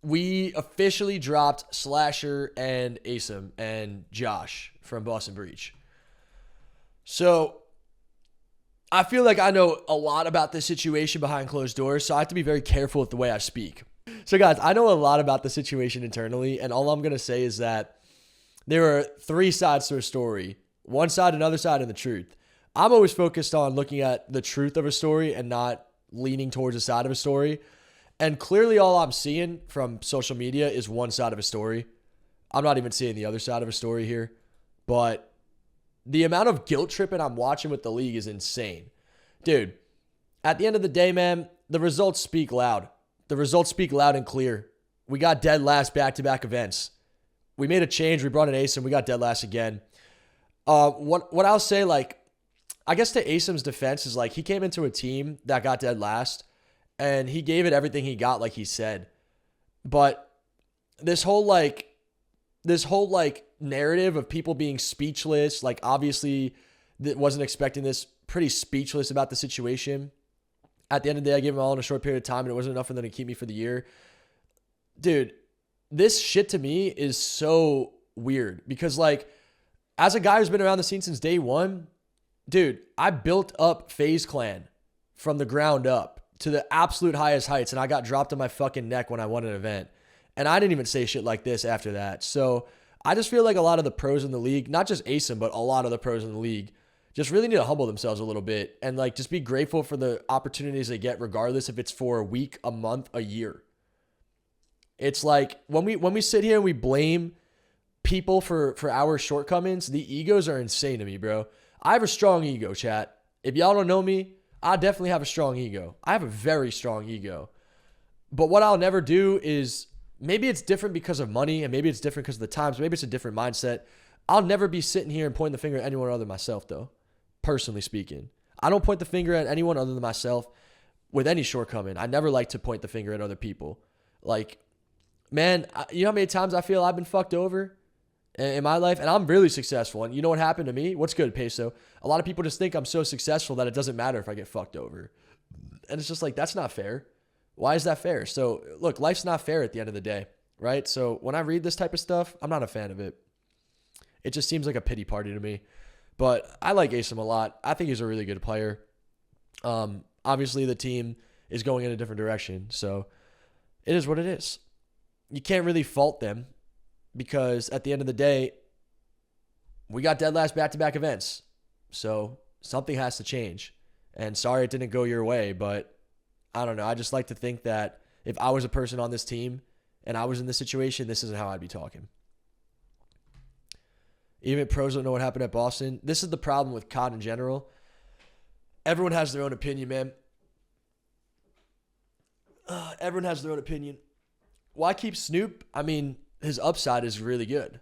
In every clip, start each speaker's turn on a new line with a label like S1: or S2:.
S1: we officially dropped Slasher and Asim and Josh from Boston Breach. So I feel like I know a lot about this situation behind closed doors, so I have to be very careful with the way I speak. So, guys, I know a lot about the situation internally, and all I'm going to say is that there are three sides to a story: one side, another side, and the truth. I'm always focused on looking at the truth of a story and not leaning towards a side of a story. And clearly, all I'm seeing from social media is one side of a story. I'm not even seeing the other side of a story here. But the amount of guilt tripping I'm watching with the league is insane. Dude, at the end of the day, man, the results speak loud. The results speak loud and clear. We got dead last back-to-back events. We made a change. We brought in Asim. We got dead last again. What I'll say, like, I guess to Asim's defense is, like, he came into a team that got dead last, and he gave it everything he got, like he said. But this whole narrative of people being speechless, like, obviously that wasn't expecting this, pretty speechless about the situation. At the end of the day, I gave them all in a short period of time, and it wasn't enough for them to keep me for the year. Dude, this shit to me is so weird because, like, as a guy who's been around the scene since day one, dude, I built up FaZe Clan from the ground up to the absolute highest heights, and I got dropped on my fucking neck when I won an event. And I didn't even say shit like this after that. So I just feel like a lot of the pros in the league, not just Asim, but a lot of the pros in the league, just really need to humble themselves a little bit and, like, just be grateful for the opportunities they get, regardless if it's for a week, a month, a year. It's like when we sit here and we blame people for our shortcomings, the egos are insane to me, bro. I have a strong ego, chat. If y'all don't know me, I definitely have a strong ego. I have a very strong ego. But what I'll never do is, maybe it's different because of money, and maybe it's different because of the times, maybe it's a different mindset. I'll never be sitting here and pointing the finger at anyone other than myself, though, personally speaking. I don't point the finger at anyone other than myself with any shortcoming. I never like to point the finger at other people. Like, man, you know how many times I feel I've been fucked over in my life? And I'm really successful. And you know what happened to me? What's good, Peso? A lot of people just think I'm so successful that it doesn't matter if I get fucked over. And it's just like, that's not fair. Why is that fair? So, look, life's not fair at the end of the day, right? So when I read this type of stuff, I'm not a fan of it. It just seems like a pity party to me. But I like Asim a lot. I think he's a really good player. Obviously, the team is going in a different direction. So it is what it is. You can't really fault them because at the end of the day, we got dead last back-to-back events. So something has to change. And sorry it didn't go your way, but I don't know. I just like to think that if I was a person on this team and I was in this situation, this isn't how I'd be talking. Even pros don't know what happened at Boston. This is the problem with COD in general. Everyone has their own opinion, man. Everyone has their own opinion. Why keep Snoop? I mean, his upside is really good.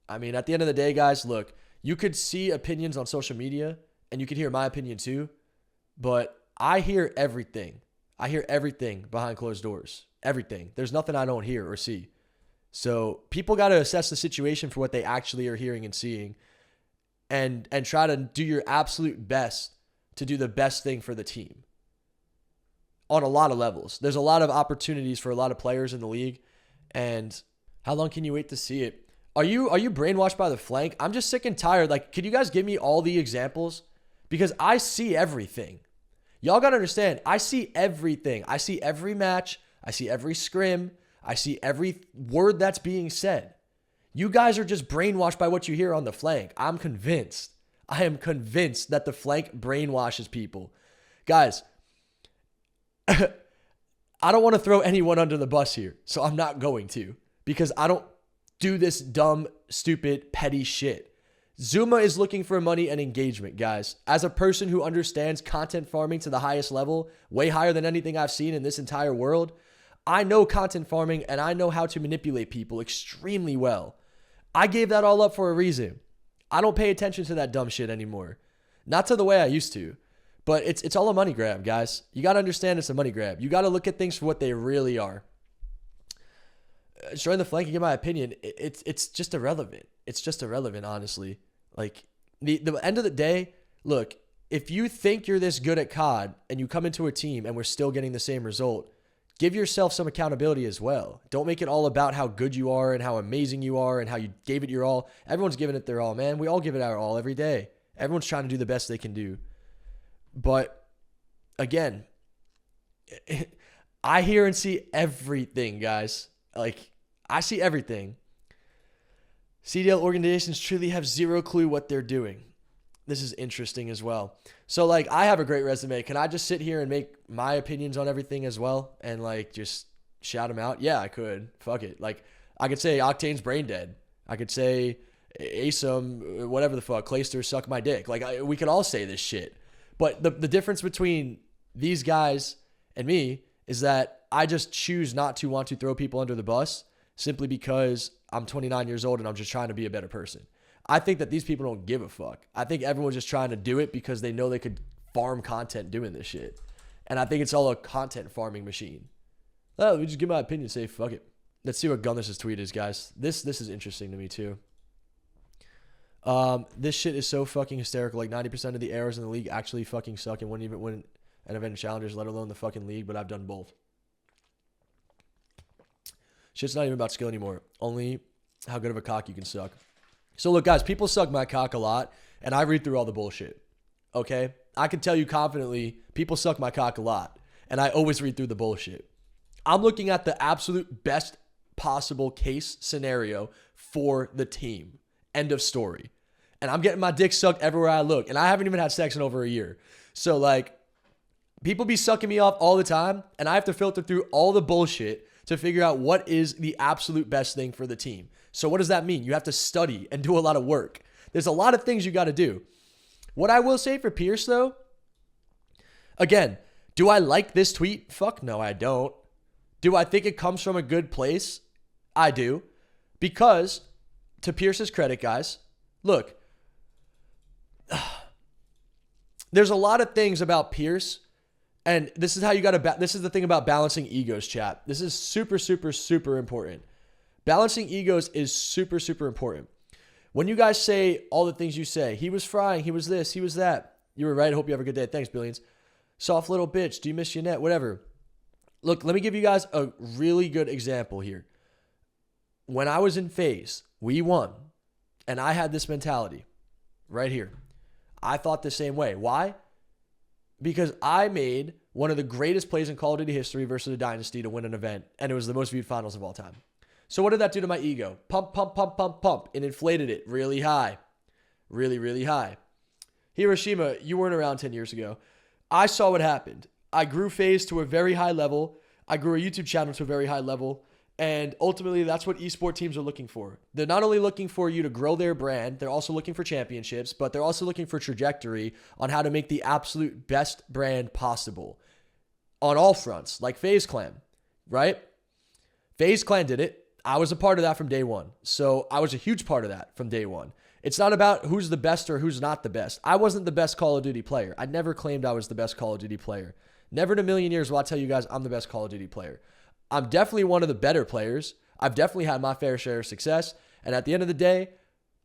S1: I mean, at the end of the day, guys, look, you could see opinions on social media, and you could hear my opinion too, but I hear everything. I hear everything behind closed doors. Everything. There's nothing I don't hear or see. So people got to assess the situation for what they actually are hearing and seeing and try to do your absolute best to do the best thing for the team on a lot of levels. There's a lot of opportunities for a lot of players in the league, and how long can you wait to see it? Are you brainwashed by the flank? I'm just sick and tired. Like, could you guys give me all the examples? Because I see everything. Y'all got to understand, I see everything. I see every match. I see every scrim. I see every word that's being said. You guys are just brainwashed by what you hear on the flank. I'm convinced. I am convinced that the flank brainwashes people. Guys, I don't want to throw anyone under the bus here, so I'm not going to, because I don't do this dumb, stupid, petty shit. ZooMaa is looking for money and engagement, guys. As a person who understands content farming to the highest level, way higher than anything I've seen in this entire world, I know content farming and I know how to manipulate people extremely well. I gave that all up for a reason. I don't pay attention to that dumb shit anymore. Not to the way I used to. But it's all a money grab, guys. You got to understand it's a money grab. You got to look at things for what they really are. Showing the flank and give my opinion, it's just irrelevant. It's just irrelevant, honestly. Like, the end of the day, look, if you think you're this good at COD and you come into a team and we're still getting the same result, give yourself some accountability as well. Don't make it all about how good you are and how amazing you are and how you gave it your all. Everyone's giving it their all, man. We all give it our all every day. Everyone's trying to do the best they can do. But again, I hear and see everything, guys. Like, I see everything. CDL organizations truly have zero clue what they're doing. This is interesting as well. So, like, I have a great resume. Can I just sit here and make my opinions on everything as well and, like, just shout them out? Yeah, I could. Fuck it. Like, I could say Octane's brain dead. I could say Asim, whatever the fuck, Clayster, suck my dick. Like, we could all say this shit. But the difference between these guys and me is that I just choose not to want to throw people under the bus simply because I'm 29 years old and I'm just trying to be a better person. I think that these people don't give a fuck. I think everyone's just trying to do it because they know they could farm content doing this shit. And I think it's all a content farming machine. Oh, let me just give my opinion and say, fuck it. Let's see what Gunless' tweet is, guys. This is interesting to me, too. This shit is so fucking hysterical. Like, 90% of the errors in the league actually fucking suck and wouldn't even win an event in challengers, let alone the fucking league, but I've done both. Shit's not even about skill anymore. Only how good of a cock you can suck. So look, guys, people suck my cock a lot, and I read through all the bullshit. Okay? I can tell you confidently, people suck my cock a lot, and I always read through the bullshit. I'm looking at the absolute best possible case scenario for the team. End of story. And I'm getting my dick sucked everywhere I look, and I haven't even had sex in over a year. So, like, people be sucking me off all the time, and I have to filter through all the bullshit to figure out what is the absolute best thing for the team. So what does that mean? You have to study and do a lot of work. There's a lot of things you got to do. What I will say for Pierce, though, again, do I like this tweet? Fuck no, I don't. Do I think it comes from a good place? I do. Because, to Pierce's credit, guys, look, there's a lot of things about Pierce, and this is how you got to, this is the thing about balancing egos, chat. This is super, super, super important. Balancing egos is super, super important. When you guys say all the things you say, he was frying, he was this, he was that. You were right. I hope you have a good day. Thanks, Billions. Soft little bitch. Do you miss your net? Whatever. Look, let me give you guys a really good example here. When I was in FaZe, we won. And I had this mentality right here. I thought the same way. Why? Because I made one of the greatest plays in Call of Duty history versus a dynasty to win an event. And it was the most viewed finals of all time. So what did that do to my ego? Pump, pump, pump, pump, pump. It inflated it really high. Really, really high. Hiroshima, you weren't around 10 years ago. I saw what happened. I grew FaZe to a very high level. I grew a YouTube channel to a very high level. And ultimately, that's what esport teams are looking for. They're not only looking for you to grow their brand, they're also looking for championships, but they're also looking for trajectory on how to make the absolute best brand possible on all fronts, like FaZe Clan, right? FaZe Clan did it. I was a part of that from day one. So I was a huge part of that from day one. It's not about who's the best or who's not the best. I wasn't the best Call of Duty player. I never claimed I was the best Call of Duty player. Never in a million years will I tell you guys I'm the best Call of Duty player. I'm definitely one of the better players. I've definitely had my fair share of success. And at the end of the day,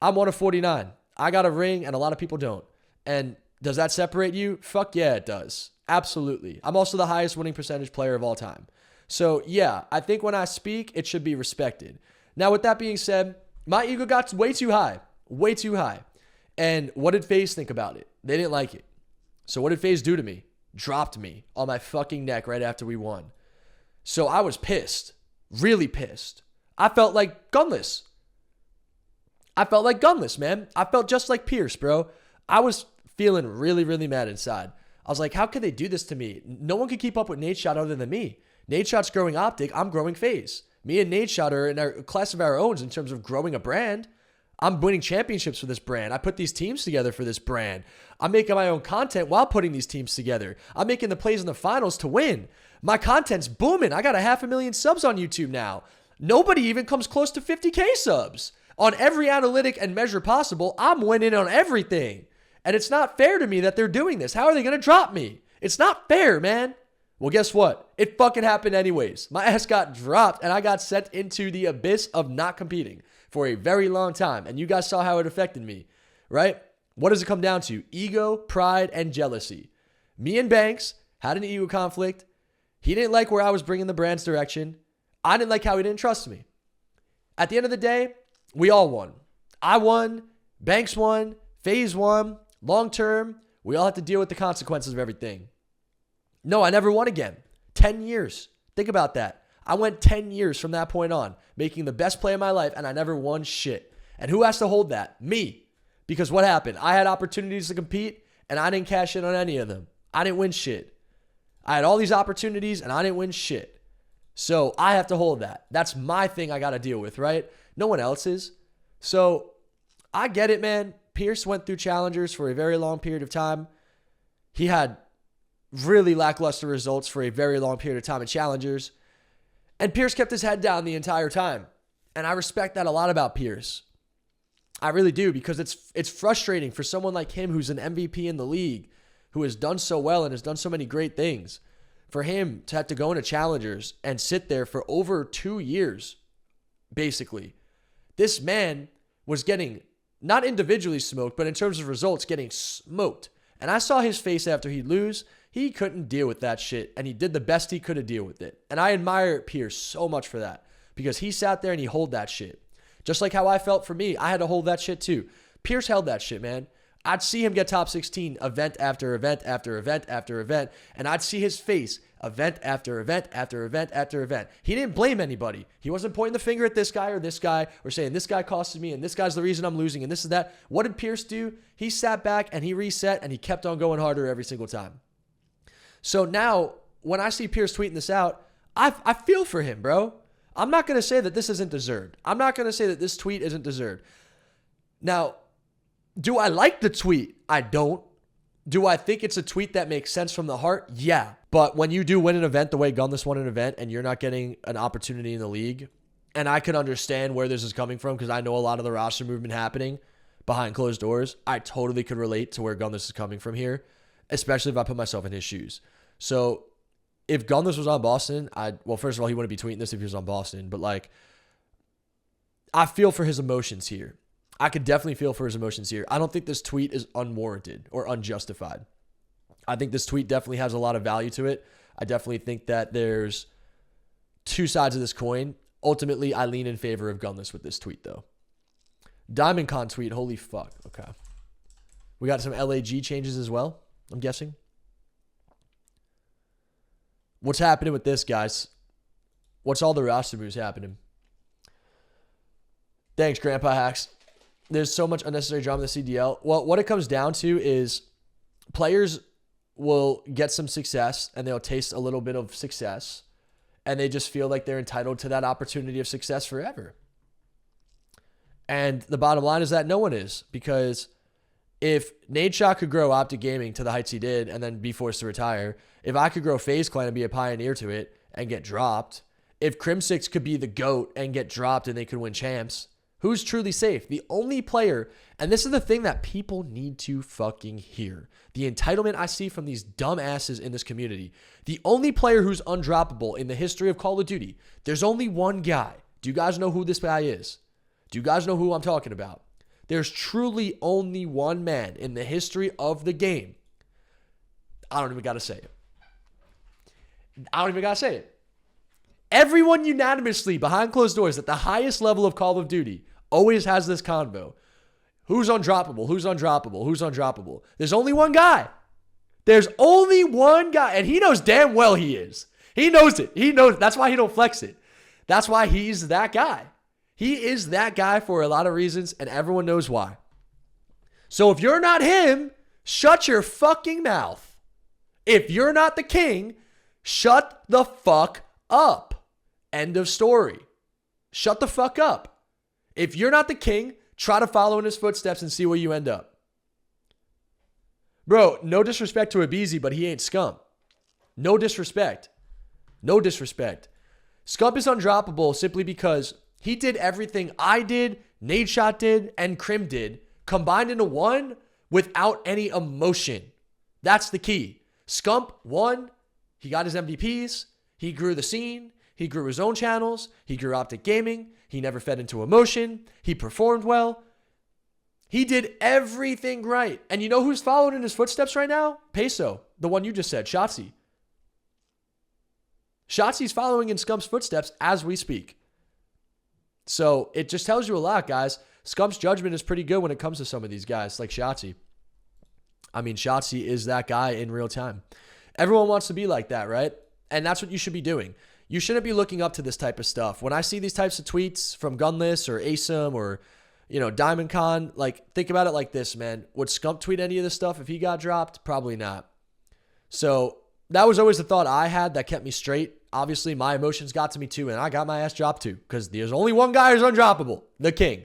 S1: I'm one of 49. I got a ring and a lot of people don't. And does that separate you? Fuck yeah, it does. Absolutely. I'm also the highest winning percentage player of all time. So yeah, I think when I speak, it should be respected. Now, with that being said, my ego got way too high. Way too high. And what did FaZe think about it? They didn't like it. So what did FaZe do to me? Dropped me on my fucking neck right after we won. So I was pissed. Really pissed. I felt like Gunless. I felt like Gunless, man. I felt just like Pierce, bro. I was feeling really, really mad inside. I was like, how could they do this to me? No one could keep up with Nadeshot other than me. Nadeshot's growing Optic. I'm growing FaZe. Me and Nadeshot are in a class of our own in terms of growing a brand. I'm winning championships for this brand. I put these teams together for this brand. I'm making my own content while putting these teams together. I'm making the plays in the finals to win. My content's booming. I got 500,000 subs on YouTube now. Nobody even comes close to 50K subs. On every analytic and measure possible, I'm winning on everything. And it's not fair to me that they're doing this. How are they going to drop me? It's not fair, man. Well, guess what? It fucking happened anyways. My ass got dropped and I got sent into the abyss of not competing for a very long time. And you guys saw how it affected me, right? What does it come down to? Ego, pride, and jealousy. Me and Banks had an ego conflict. He didn't like where I was bringing the brand's direction. I didn't like how he didn't trust me. At the end of the day, we all won. I won. Banks won. FaZe won. Long term, we all have to deal with the consequences of everything. No, I never won again. 10 years. Think about that. I went 10 years from that point on, making the best play of my life, and I never won shit. And who has to hold that? Me. Because what happened? I had opportunities to compete, and I didn't cash in on any of them. I didn't win shit. I had all these opportunities, and I didn't win shit. So I have to hold that. That's my thing I got to deal with, right? No one else's. So I get it, man. Pierce went through challengers for a very long period of time. He had really lackluster results for a very long period of time in challengers. And Pierce kept his head down the entire time. And I respect that a lot about Pierce. I really do, because it's frustrating for someone like him who's an MVP in the league, who has done so well and has done so many great things, for him to have to go into challengers and sit there for over 2 years, basically. This man was getting, not individually smoked, but in terms of results, getting smoked. And I saw his face after he'd lose. He couldn't deal with that shit, and he did the best he could to deal with it. And I admire Pierce so much for that, because he sat there and he held that shit. Just like how I felt for me, I had to hold that shit too. Pierce held that shit, man. I'd see him get top 16 event after event after event after event, and I'd see his face event after event after event after event. He didn't blame anybody. He wasn't pointing the finger at this guy or saying this guy costed me and this guy's the reason I'm losing and this is that. What did Pierce do? He sat back and he reset and he kept on going harder every single time. So now when I see Pierce tweeting this out, I feel for him, bro. I'm not going to say that this isn't deserved. I'm not going to say that this tweet isn't deserved. Now, do I like the tweet? I don't. Do I think it's a tweet that makes sense from the heart? Yeah. But when you do win an event the way Gunless won an event and you're not getting an opportunity in the league, and I can understand where this is coming from because I know a lot of the roster movement happening behind closed doors, I totally could relate to where Gunless is coming from here, especially if I put myself in his shoes. So if Gunless was on Boston, well, first of all, he wouldn't be tweeting this if he was on Boston, but like, I feel for his emotions here. I could definitely feel for his emotions here. I don't think this tweet is unwarranted or unjustified. I think this tweet definitely has a lot of value to it. I definitely think that there's two sides of this coin. Ultimately, I lean in favor of Gunless with this tweet, though. DiamondCon tweet, holy fuck. Okay. We got some LAG changes as well, I'm guessing. What's happening with this, guys? What's all the roster moves happening? Thanks, Grandpa Hacks. There's so much unnecessary drama in the CDL. Well, what it comes down to is players will get some success and they'll taste a little bit of success and they just feel like they're entitled to that opportunity of success forever. And the bottom line is that no one is, because if Nadeshot could grow Optic Gaming to the heights he did and then be forced to retire, if I could grow FaZe Clan and be a pioneer to it and get dropped, if Crim6 could be the GOAT and get dropped and they could win champs, who's truly safe? The only player, and this is the thing that people need to fucking hear, the entitlement I see from these dumbasses in this community, the only player who's undroppable in the history of Call of Duty, there's only one guy. Do you guys know who this guy is? Do you guys know who I'm talking about? There's truly only one man in the history of the game. I don't even got to say it. Everyone unanimously behind closed doors at the highest level of Call of Duty always has this convo. Who's undroppable? Who's undroppable? Who's undroppable? There's only one guy. There's only one guy, and he knows damn well he is. He knows it. He knows. That's why he don't flex it. That's why he's that guy. He is that guy for a lot of reasons, and everyone knows why. So if you're not him, shut your fucking mouth. If you're not the king, shut the fuck up. End of story. Shut the fuck up. If you're not the king, try to follow in his footsteps and see where you end up. Bro, no disrespect to Abizi, but he ain't scum. No disrespect. No disrespect. Scump is undroppable simply because he did everything I did, Nadeshot did, and Crim did, combined into one without any emotion. That's the key. Scump won. He got his MVPs. He grew the scene. He grew his own channels. He grew Optic Gaming. He never fed into emotion. He performed well. He did everything right. And you know who's following in his footsteps right now? Peso, the one you just said, Shotzi. Shotzi's following in Scump's footsteps as we speak. So it just tells you a lot, guys. Scump's judgment is pretty good when it comes to some of these guys like Shotzi. I mean, Shotzi is that guy in real time. Everyone wants to be like that, right? And that's what you should be doing. You shouldn't be looking up to this type of stuff. When I see these types of tweets from Gunless or Asim or, Diamond Con, like, think about it like this, man. Would Scump tweet any of this stuff if he got dropped? Probably not. So that was always the thought I had that kept me straight. Obviously, my emotions got to me too, and I got my ass dropped too, because there's only one guy who's undroppable, the king.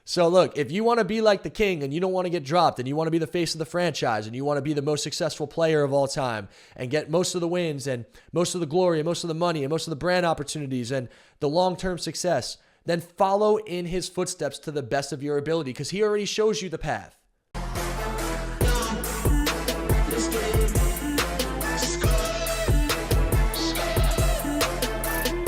S1: So look, if you want to be like the king and you don't want to get dropped and you want to be the face of the franchise and you want to be the most successful player of all time and get most of the wins and most of the glory and most of the money and most of the brand opportunities and the long-term success, then follow in his footsteps to the best of your ability, because he already shows you the path.